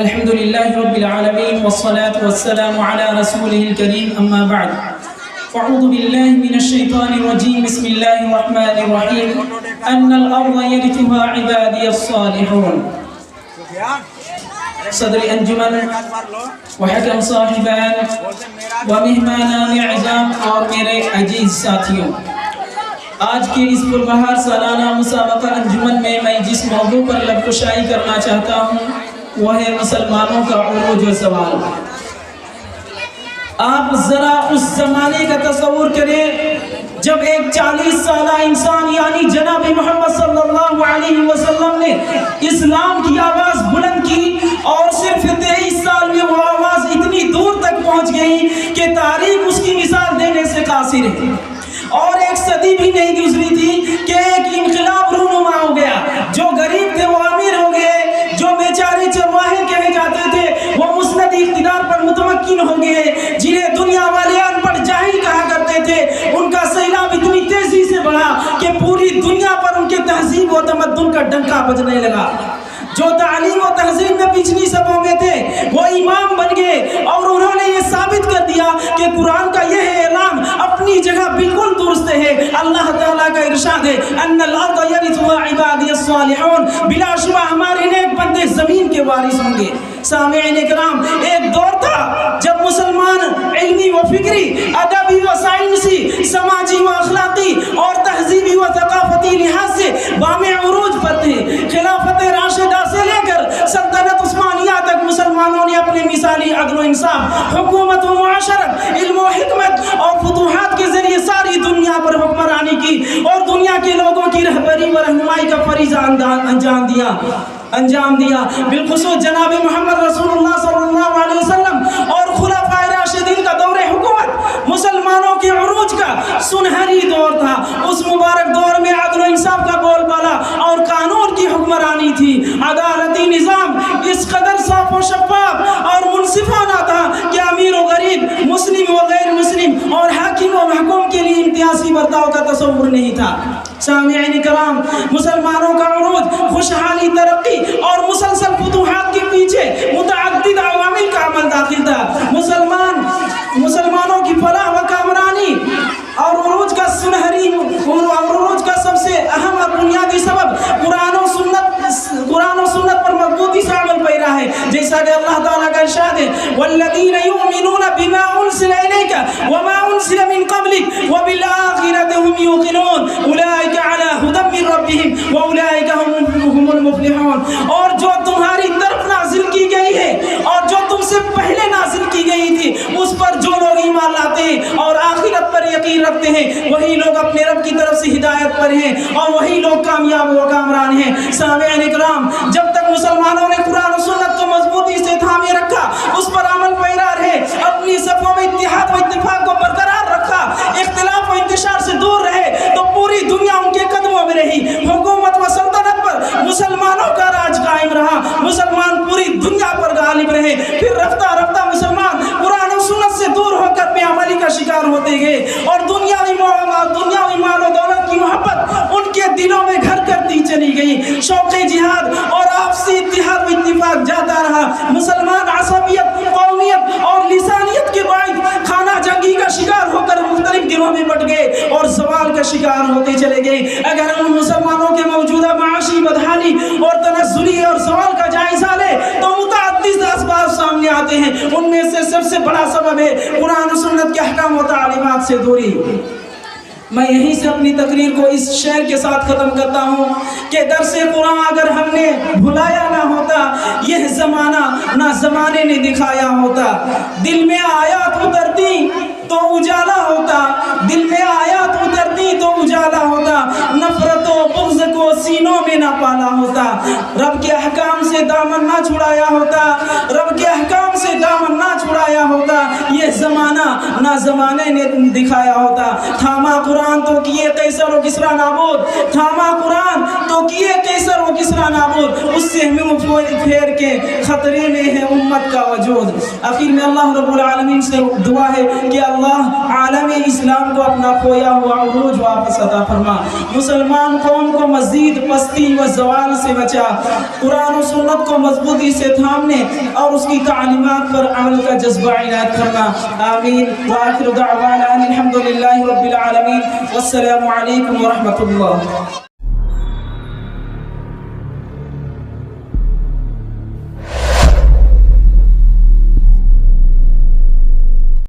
الحمد لله رب العالمين والصلاة والسلام على رسوله الكريم أما بعد فأعوذ بالله من الشيطان الرجيم بسم الله الرحمن الرحيم أن الأرض يرثها عبادي الصالحون صدر انجمن وحکم صاحبان ومہمانان اعزام اور میرے عزیز ساتھیوں، آج کے اس پربہار سالانہ مسابقہ انجمن میں جس موضوع پر لب کشائی کرنا چاہتا ہوں وہ ہے مسلمانوں کا عروج و زوال۔ آپ ذرا اس زمانے کا تصور کریں جب ایک 40 سالہ انسان یعنی جناب محمد صلی اللہ علیہ وسلم نے اسلام کی آواز بلند کی اور صرف 23 سال میں وہ آواز اتنی دور تک پہنچ گئی کہ تاریخ اس کی مثال دینے سے قاصر ہے، اور ایک صدی بھی نہیں گزری تھی کہ ایک انقلاب رونما ہو گیا۔ جو غریب تھے وہ امیر ہو گئے، جو بیچارے چرواہے کہے جاتے تھے وہ مسند اقتدار پر متمکن ہو گئے، جنہیں دنیا والے ان پڑھ جاہل کہا کرتے تھے ان کا سیلاب اتنی تیزی سے بڑھا کہ پوری دنیا پر ان کے تہذیب و تمدن کا ڈنکا بجنے لگا۔ جو تعلیم و تہذیب میں پچھلی صفوں میں تھے وہ امام بن گئے، اور انہوں نے یہ ثابت کر دیا کہ قرآن کا یہ اعلان اپنی جگہ بالکل درست ہے۔ اللہ تعالیٰ کا ارشاد ہے ان الارض یرثها عبادی الصالحون، بلا شبہ ہمارے نیک بندے زمین کے وارث ہوں گے۔ سامعین کرام، ایک دور تھا جب مسلمان علمی و فکری، ادبی و سائنسی، سماجی و اخلاقی اور تہذیبی و ثقافتی لحاظ سے بام عروج پر تھے۔ خلافت راشدہ سے لے کر سلطنت عثمانیہ تک مسلمانوں نے اپنے مثالی عدل و انصاف، حکومت و معاشرت، علم و حکمت اور فتوحات کے ذریعے ساری دنیا پر حکمرانی کی اور دنیا کے لوگوں کی رہبری و رہنمائی کا فریضہ انجام دیا۔ بالخصوص جناب محمد رسول اللہ صلی اللہ علیہ وسلم اور خلفائے راشدین کا دور حکومت مسلمانوں کے عروج کا سنہری دور تھا۔ اس مبارک دور میں عدل و انصاف کا بول بالا اور قانون کی حکمرانی تھی۔ عدالتی نظام اس قدر صاف و شفاف اور منصفانہ تھا کہ امیر و غریب، مسلم و غیر مسلم اور حاکم و محکوم کے لیے امتیازی برتاؤ کا تصور نہیں تھا۔ سامعین کرام، مسلمانوں کا عروج، خوشحالی، ترقی اور مسلسل فتوحات کے پیچھے متعدد عوامل کا عمل داخل تھا۔ مسلمانوں کی فلاح و کامرانی اور عروج کا سب سے اہم اور بنیادی سبب قرآن و سنت پر مضبوطی سے عمل پیرا ہے، جیسا کہ اللہ تعالیٰ کا ارشاد ہے والذین یؤمنون بما انزل الیک وما انزل من قبلک وبالآخرۃ هم یوقنون اولئک علی ھدی من ربہم واولئک هم المفلحون۔ اور جو تمہاری طرف نازل کی گئی ہے اور جو تم سے پہلے نازل کی گئی تھی اس پر جو لوگ ایمان لاتے ہیں اور آخرت پر یقین رکھتے ہیں وہی لوگ اپنے رب کی طرف سے ہدایت پر ہیں اور وہی لوگ کامیاب و کامران ہیں۔ سامعین اکرام، جب تک مسلمانوں نے قرآن و سنت کو مضبوطی سے تھامے رکھا، اس پر عمل پیرا رہے، اپنی صفوں میں اتحاد و اتفاق کو برقرار رکھا، اختلاف و انتشار سے دور رہے، تو پوری دنیا ان کے قدموں میں رہی۔ حکومت و سلطنت پر مسلمانوں کا راج قائم رہا، مسلمان پوری دنیا پر غالب رہے۔ پھر رفتہ رفتہ مسلمان قرآن و سنت سے دور ہو کر بے عملی کا شکار ہوتے گئے اور دنیاوی مال و دولت کی محبت ان کے دلوں میں گھر کرتی چلی گئی۔ شوق جہاد اور آپسی اتحاد و اتفاق جاتا رہا۔ مسلمان عصبیت، قومیت اور لسانیت کے باعث خانہ جنگی کا شکار ہو کر مختلف گروہوں میں بٹ گئے اور زوال کا شکار ہوتے چلے گئے۔ اگر ہم مسلمانوں کے موجودہ معاشی بدحالی اور تنزلی اور زوال کا جائزہ لے تو متعدد اسباب سامنے آتے ہیں۔ ان میں سے سب سے بڑا سبب ہے قرآن و سنت کے احکام و تعلیمات سے دوری۔ میں یہیں سے اپنی تقریر کو اس شعر کے ساتھ ختم کرتا ہوں کہ درس قرآن اگر ہم نے بھلایا نہ ہوتا، یہ زمانہ نہ زمانے نے دکھایا ہوتا۔ دل میں آیات اترتی تو اجالا ہوتا، دل میں آیات اترتی تو اجالا ہوتا، نفرت و بغض کو سینوں میں نہ پالا ہوتا۔ رب کے احکام سے دامن نہ چھڑایا ہوتا، رب کے احکام سے دامن نہ چھڑایا ہوتا، یہ یہ زمانہ نہ زمانے نے دکھایا ہوتا. تھاما قرآن تو کیے قیصر و کسریٰ نابود, تھاما قرآن تو کیے قیصر و کسریٰ نابود. اس سے ہمیں پھیر کے خطرے میں ہے امت کا وجود. آخر میں اللہ رب العالمین سے دعا ہے کہ اللہ عالم اسلام کو اپنا کھویا ہوا عروج واپس عطا فرما. مسلمان قوم کو مزید پستی و زوال سے بچا. قرآن و سنت کو مضبوطی سے تھامنے اور اس کی تعلیمات پر عمل کا جذبہ عنایت فرما. آمین. وآخر دعوانا ان الحمد للہ رب العالمین والسلام علیکم ورحمۃ اللہ.